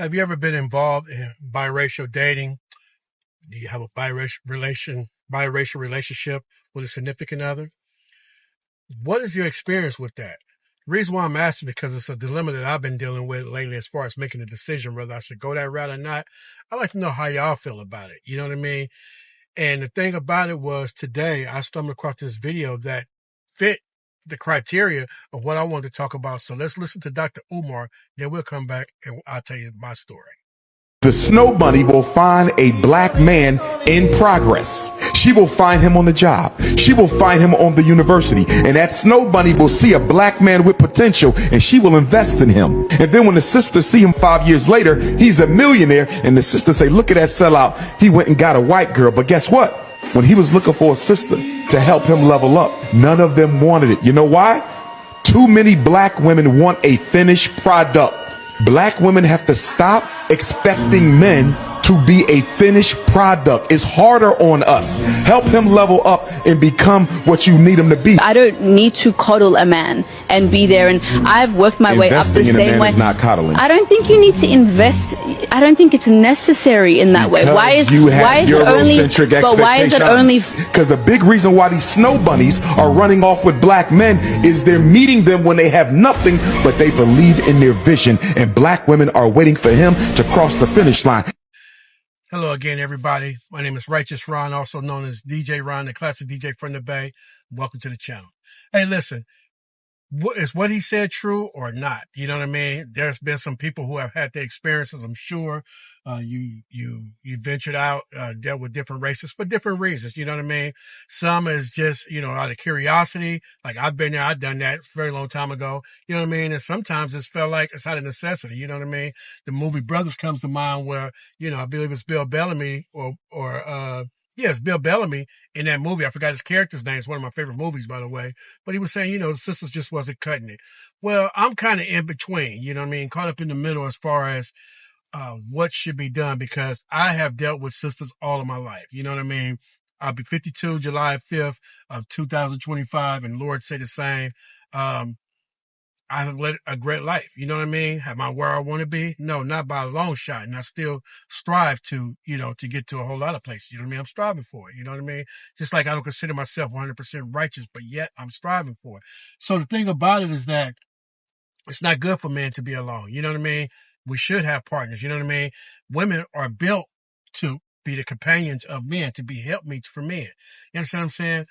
Have you ever been involved in biracial dating? Do you have a biracial relationship with a significant other? What is your experience with that? The reason why I'm asking because it's a dilemma that I've been dealing with lately as far as making a decision whether I should go that route or not. I'd like to know how y'all feel about it. You know what I mean? And the thing about it was today I stumbled across this video that fit the criteria of what I wanted to talk about. So let's listen to Dr. Umar, then we'll come back and I'll tell you my story. The snow bunny will find a black man in progress. She will find him on the job. She will find him on the university. And that snow bunny will see a black man with potential and she will invest in him. And then when the sisters see him 5 years later, he's a millionaire. And the sisters say, look at that sellout. He went and got a white girl. But guess what? When he was looking for a sister to help him level up, none of them wanted it. You know why? Too many black women want a finished product. Black women have to stop expecting men to be a finished product. It's harder on us. Help him level up and become what you need him to be. I don't need to coddle a man and be there, and I've worked my way up the same way. Is not coddling. I don't think you need to invest. I don't think it's necessary in that way. Why is it only? Because the big reason why these snow bunnies are running off with black men is they're meeting them when they have nothing, but they believe in their vision, and black women are waiting for him to cross the finish line. Hello again, everybody. My name is Righteous Ron, also known as DJ Ron, the classic DJ from the Bay. Welcome to the channel. Hey, listen, is what he said true or not? You know what I mean? There's been some people who have had their experiences, I'm sure. You ventured out, dealt with different races for different reasons. You know what I mean? Some is just, out of curiosity. Like I've been there, I've done that a very long time ago. You know what I mean? And sometimes it's felt like it's out of necessity. You know what I mean? The movie Brothers comes to mind where, I believe it's Bill Bellamy it's Bill Bellamy in that movie. I forgot his character's name. It's one of my favorite movies, by the way. But he was saying, the sisters just wasn't cutting it. Well, I'm kind of in between, you know what I mean? Caught up in the middle as far as what should be done, because I have dealt with sisters all of my life. You know what I mean? I'll be 52 July 5th of 2025, and Lord say the same. I have led a great life. You know what I mean? Am I where I want to be? No, not by a long shot. And I still strive to, to get to a whole lot of places. You know what I mean? I'm striving for it. You know what I mean? Just like I don't consider myself 100% righteous, but yet I'm striving for it. So the thing about it is that it's not good for men to be alone. You know what I mean? We should have partners. You know what I mean? Women are built to be the companions of men, to be helpmeets for men. You understand what I'm saying?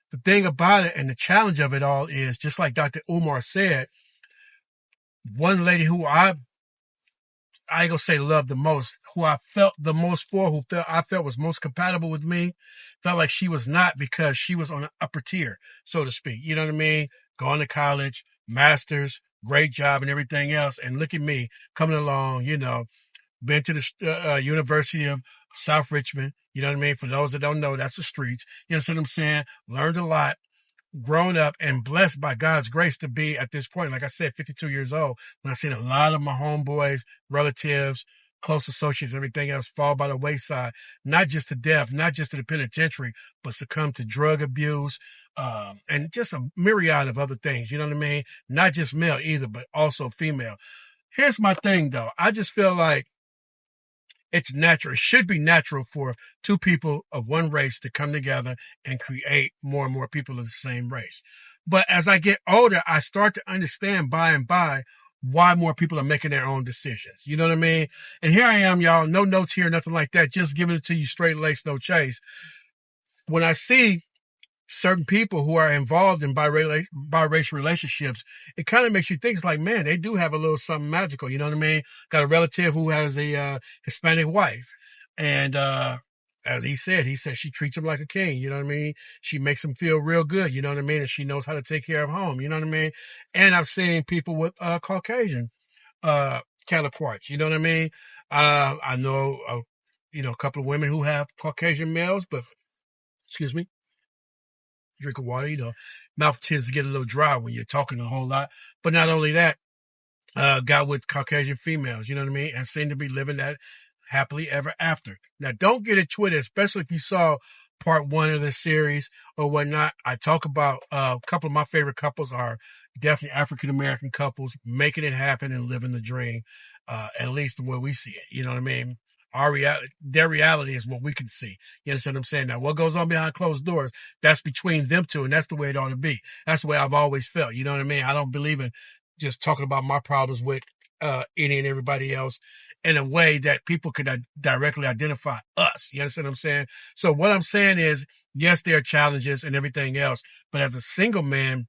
The thing about it and the challenge of it all is, just like Dr. Umar said, one lady who I ain't gonna say loved the most, who I felt the most for, I felt was most compatible with me, felt like she was not, because she was on the upper tier, so to speak. You know what I mean? Going to college, masters, great job and everything else. And look at me coming along, been to the University of South Richmond. You know what I mean? For those that don't know, that's the streets. You know what I'm saying? Learned a lot. Grown up and blessed by God's grace to be at this point, like I said, 52 years old, when I've seen a lot of my homeboys, relatives, close associates, everything else fall by the wayside, not just to death, not just to the penitentiary, but succumb to drug abuse, and just a myriad of other things. You know what I mean? Not just male either, but also female. Here's my thing though. I just feel like it's natural. It should be natural for two people of one race to come together and create more and more people of the same race. But as I get older, I start to understand by and by why more people are making their own decisions. You know what I mean? And here I am, y'all. No notes here, nothing like that. Just giving it to you straight lace, no chase. When I see certain people who are involved in biracial relationships, it kind of makes you think, it's like, man, they do have a little something magical. You know what I mean? Got a relative who has a Hispanic wife. And as he said she treats him like a king. You know what I mean? She makes him feel real good. You know what I mean? And she knows how to take care of home. You know what I mean? And I've seen people with Caucasian counterparts. You know what I mean? I know, a couple of women who have Caucasian males, but, excuse me, drink of water, mouth tends to get a little dry when you're talking a whole lot. But not only that, got with Caucasian females, you know what I mean? And seem to be living that happily ever after. Now, don't get it twisted, especially if you saw part 1 of the series or whatnot. I talk about a couple of my favorite couples are definitely African American couples making it happen and living the dream, at least the way we see it. You know what I mean? Their reality is what we can see. You understand what I'm saying? Now, what goes on behind closed doors, that's between them two, and that's the way it ought to be. That's the way I've always felt. You know what I mean? I don't believe in just talking about my problems with any and everybody else in a way that people could directly identify us. You understand what I'm saying? So what I'm saying is, yes, there are challenges and everything else, but as a single man,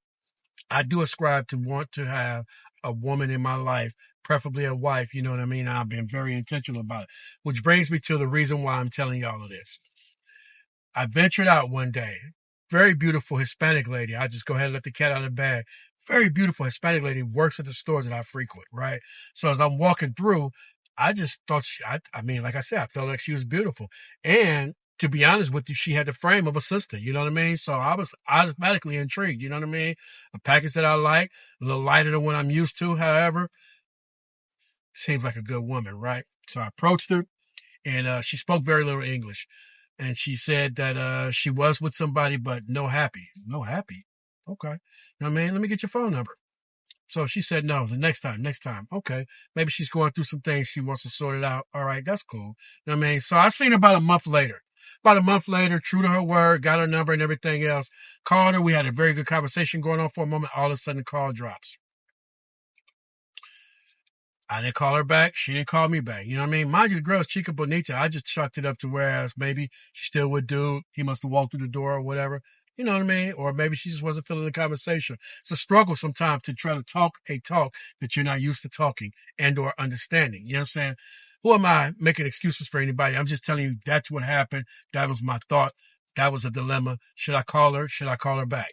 I do ascribe to want to have a woman in my life, preferably a wife. You know what I mean? I've been very intentional about it, which brings me to the reason why I'm telling you all of this. I ventured out one day, very beautiful Hispanic lady. I just go ahead and let the cat out of the bag. Very beautiful Hispanic lady works at the stores that I frequent, right? So as I'm walking through, I just thought, I mean, like I said, I felt like she was beautiful. And to be honest with you, she had the frame of a sister, you know what I mean? So I was automatically intrigued, you know what I mean? A package that I like, a little lighter than what I'm used to, however, seems like a good woman, right? So I approached her, and she spoke very little English. And she said that she was with somebody, but no happy. No happy? Okay. Now, man, let me get your phone number. So she said, no, the next time. Okay. Maybe she's going through some things. She wants to sort it out. All right. That's cool. You know what I mean? So I seen her about a month later. About a month later, true to her word, got her number and everything else. Called her. We had a very good conversation going on for a moment. All of a sudden, the call drops. I didn't call her back. She didn't call me back. You know what I mean? Mind you, the girl's chica bonita. I just chucked it up to whereas maybe she still would do. He must have walked through the door or whatever. You know what I mean? Or maybe she just wasn't feeling the conversation. It's a struggle sometimes to try to talk a talk that you're not used to talking and or understanding. You know what I'm saying? Who am I making excuses for anybody? I'm just telling you that's what happened. That was my thought. That was a dilemma. Should I call her? Should I call her back?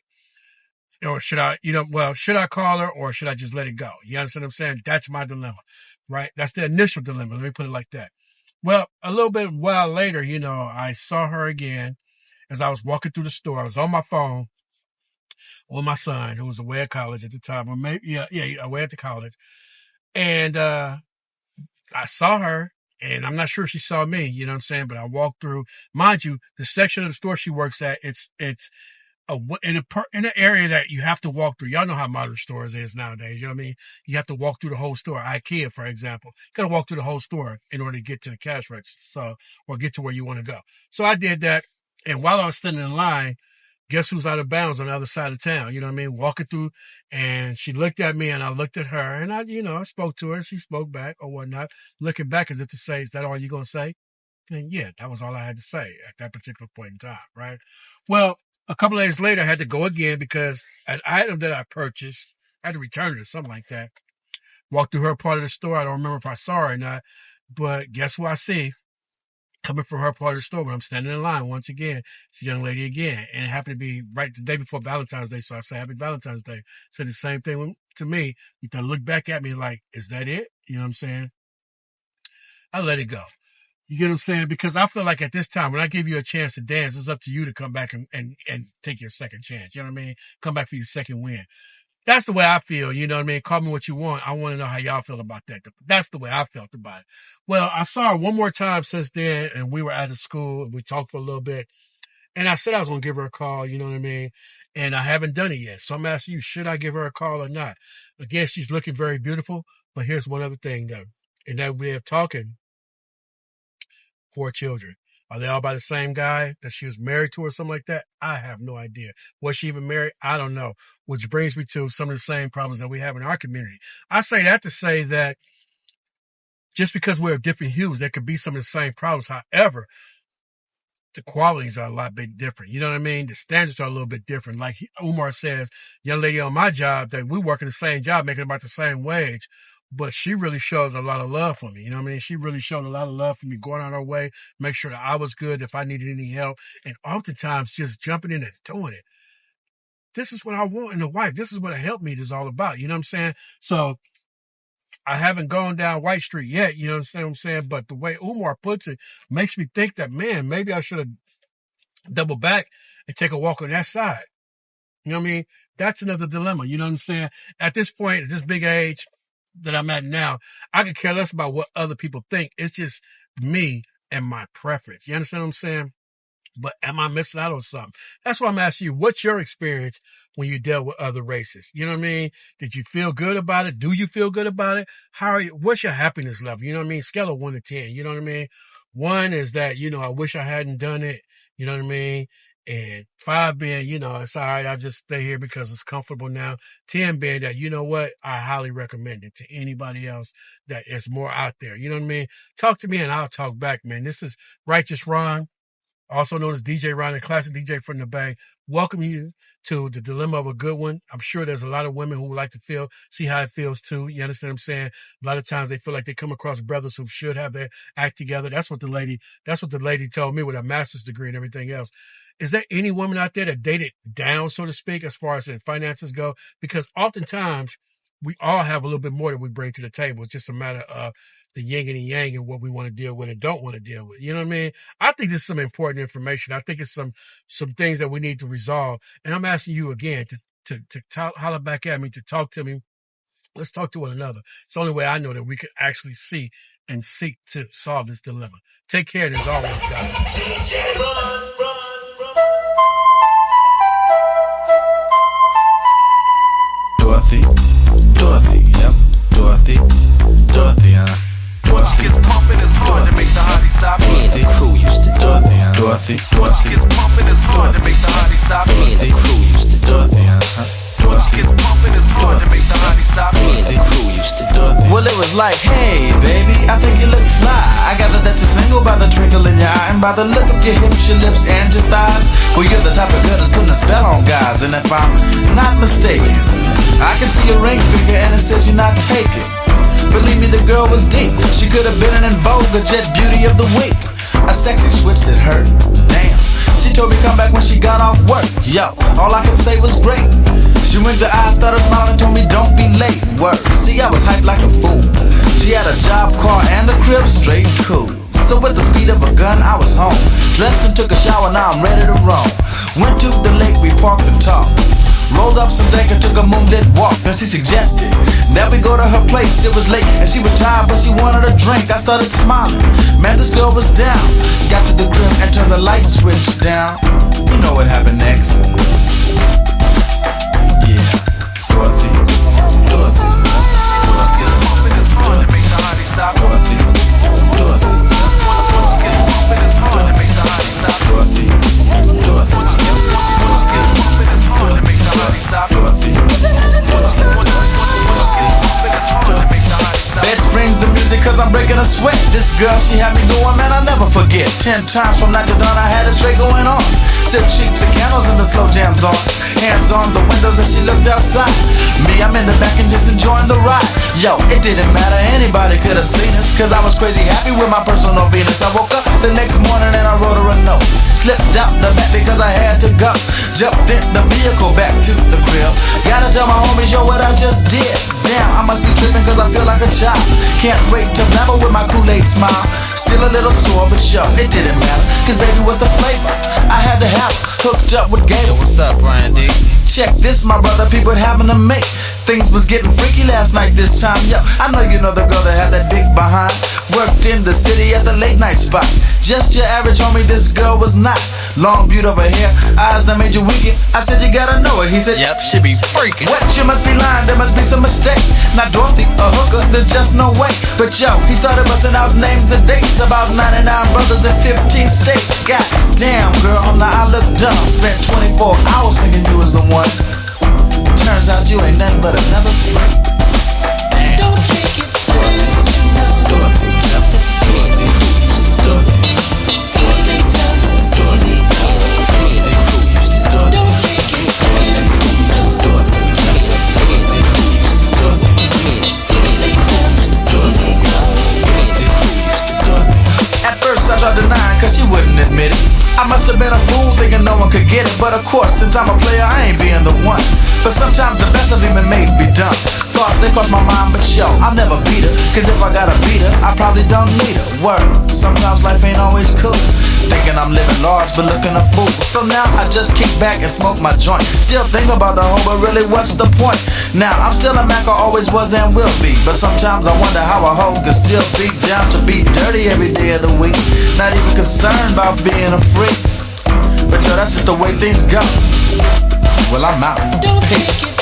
Or should I, should I call her or should I just let it go? You understand what I'm saying? That's my dilemma, right? That's the initial dilemma. Let me put it like that. Well, a little bit while later, I saw her again as I was walking through the store. I was on my phone with my son, who was away at college at the time, or maybe, away at the college. And I saw her, and I'm not sure if she saw me, you know what I'm saying? But I walked through, mind you, the section of the store she works at, it's in an area that you have to walk through. Y'all know how modern stores is nowadays. You know what I mean? You have to walk through the whole store. IKEA, for example, you got to walk through the whole store in order to get to the cash register, or get to where you want to go. So I did that, and while I was standing in line, guess who's out of bounds on the other side of town? You know what I mean? Walking through, and she looked at me, and I looked at her, and I spoke to her. She spoke back or whatnot, looking back as if to say, "Is that all you're gonna say?" And yeah, that was all I had to say at that particular point in time, right? Well, a couple of days later, I had to go again because an item that I purchased, I had to return it or something like that. Walked through her part of the store. I don't remember if I saw her or not, but guess who I see coming from her part of the store when I'm standing in line once again? It's a young lady again, and it happened to be right the day before Valentine's Day, so I said, "Happy Valentine's Day." Said the same thing to me. You can look back at me like, "Is that it?" You know what I'm saying? I let it go. You get what I'm saying? Because I feel like at this time, when I give you a chance to dance, it's up to you to come back and take your second chance. You know what I mean? Come back for your second win. That's the way I feel. You know what I mean? Call me what you want. I want to know how y'all feel about that. That's the way I felt about it. Well, I saw her one more time since then, and we were at a school, and we talked for a little bit. And I said I was going to give her a call, you know what I mean? And I haven't done it yet. So I'm asking you, should I give her a call or not? Again, she's looking very beautiful. But here's one other thing, though. In that way of talking, 4 children. Are they all by the same guy that she was married to or something like that? I have no idea. Was she even married? I don't know. Which brings me to some of the same problems that we have in our community. I say that to say that just because we're of different hues, there could be some of the same problems. However, the qualities are a lot bit different. You know what I mean? The standards are a little bit different. Like Umar says, young lady on my job, that we work in the same job, making about the same wage. But she really showed a lot of love for me. You know what I mean? She really showed a lot of love for me, going out her way, make sure that I was good if I needed any help, and oftentimes just jumping in and doing it. This is what I want in a wife. This is what a helpmeet is all about. You know what I'm saying? So I haven't gone down White Street yet. You know what I'm saying? But the way Umar puts it makes me think that, man, maybe I should have doubled back and take a walk on that side. You know what I mean? That's another dilemma. You know what I'm saying? At this point, at this big age that I'm at now, I could care less about what other people think. It's just me and my preference. You understand what I'm saying? But am I missing out on something? That's why I'm asking you, what's your experience when you dealt with other races? You know what I mean? Did you feel good about it? Do you feel good about it? How are you? What's your happiness level? You know what I mean? Scale of 1 to 10. You know what I mean? 1 is that, I wish I hadn't done it. You know what I mean? And 5 being, it's all right. I just stay here because it's comfortable now. 10 being that, you know what? I highly recommend it to anybody else that is more out there. You know what I mean? Talk to me and I'll talk back, man. This is Righteous Ron, also known as DJ Ron, a classic DJ from the Bay. Welcome you to the dilemma of a good one. I'm sure there's a lot of women who would like to see how it feels too. You understand what I'm saying? A lot of times they feel like they come across brothers who should have their act together. That's what the lady told me with a master's degree and everything else. Is there any woman out there that dated down, so to speak, as far as their finances go? Because oftentimes we all have a little bit more that we bring to the table. It's just a matter of the yin and the yang and what we want to deal with and don't want to deal with. You know what I mean? I think this is some important information. I think it's some things that we need to resolve. And I'm asking you again to holler back at me, to talk to me. Let's talk to one another. It's the only way I know that we can actually see and seek to solve this dilemma. Take care, and as always, God bless. Dorothy, yep, Dorothy, Dorothy, gets pumping, it's hard to make the hottie stop. Me and the crew used to Dorothy, Dorothy, gets pumping, it's hard to make the hottie stop. Me and the crew used to Dorothy, gets pumping, it's hard to make the hottie stop. Me and the crew used to Dorothy. Well, it was like, hey, baby, I think you look fly. I gather that you're single by the twinkle in your eye and by the look of your hips, your lips, and your thighs. Well, you're the type of girl that's putting a spell on guys, and if I'm not mistaken, I can see your ring finger and it says you're not taken. Believe me, the girl was deep. She could have been an in vogue, a jet beauty of the week. A sexy switch that hurt. Damn. She told me come back when she got off work. Yo, all I could say was great. She winked her eyes, started smiling, told me don't be late. Word. See, I was hyped like a fool. She had a job, car, and a crib, straight cool. So with the speed of a gun, I was home. Dressed and took a shower, now I'm ready to roam. Went to the lake, we parked and talked. Rolled up some dank and took a moonlit walk. Then she suggested that we go to her place. It was late and she was tired, but she wanted a drink. I started smiling. Man, this girl was down. Got to the crib and turned the light switch down. You know what happened next. Yeah, Dorothy, Dorothy, Dorothy, it's hard to make the hottie stop. Dorothy, Dorothy, it's hard to make the hottie stop. Dorothy, Dorothy, it's hard to make the hottie stop. Dorothy, Bed springs the music cause I'm breaking a sweat. This girl, she had me going, man, I'll never forget. 10 times from night to dawn, I had it straight going on. Sip cheeks and candles and the slow jams on. Hands on the windows as she looked outside. Me, I'm in the back and just enjoying the ride. Yo, it didn't matter, anybody could have seen us, cause I was crazy happy with my personal Venus. I woke up the next morning and I wrote her a note. Slipped out the back because I had to go. Jumped in the vehicle back to the crib. Gotta tell my homies, yo, what I just did. Damn, I must be tripping cause I feel like a child. Can't wait to blabber with my Kool-Aid smile. Still a little sore, but yo, it didn't matter, cause baby, what's the flavor? I had to have her hooked up with Gator. What's up, Brian D? Check this, my brother, people having a mate. Things was getting freaky last night this time, yo. I know you know the girl that had that big behind. Worked in the city at the late night spot. Just your average homie, this girl was not. Long, beautiful hair, eyes that made you weaken. I said you gotta know her, he said yep, she be freaking. What, you must be lying, there must be some mistake. Not Dorothy, a hooker, there's just no way. But yo, he started busting out names and dates. About 99 brothers in 15 states. God damn, girl, now I look dumb. Spent 24 hours thinking you was the one. Turns out you ain't nothing but another freak. Damn. Don't take it personal. Dorothy, Dorothy, Dorothy, Dorothy, don't take it personal. At first I tried denying cause she wouldn't admit it. I must have been a fool thinking no one could get it. But of course, since I'm a player, I ain't being the one. But sometimes the best of even made be done. Thoughts, they cross my mind, but yo, I'll never beat her. Cause if I gotta beat her, I probably don't need her. Word, sometimes life ain't always cool. Thinking I'm living large, but looking a fool. So now I just kick back and smoke my joint. Still think about the hoe, but really what's the point? Now, I'm still a Mac, I always was and will be. But sometimes I wonder how a hoe can still be down to be dirty every day of the week. Not even concerned about being a freak. But yo, that's just the way things go. Well, I'm out. Don't take it.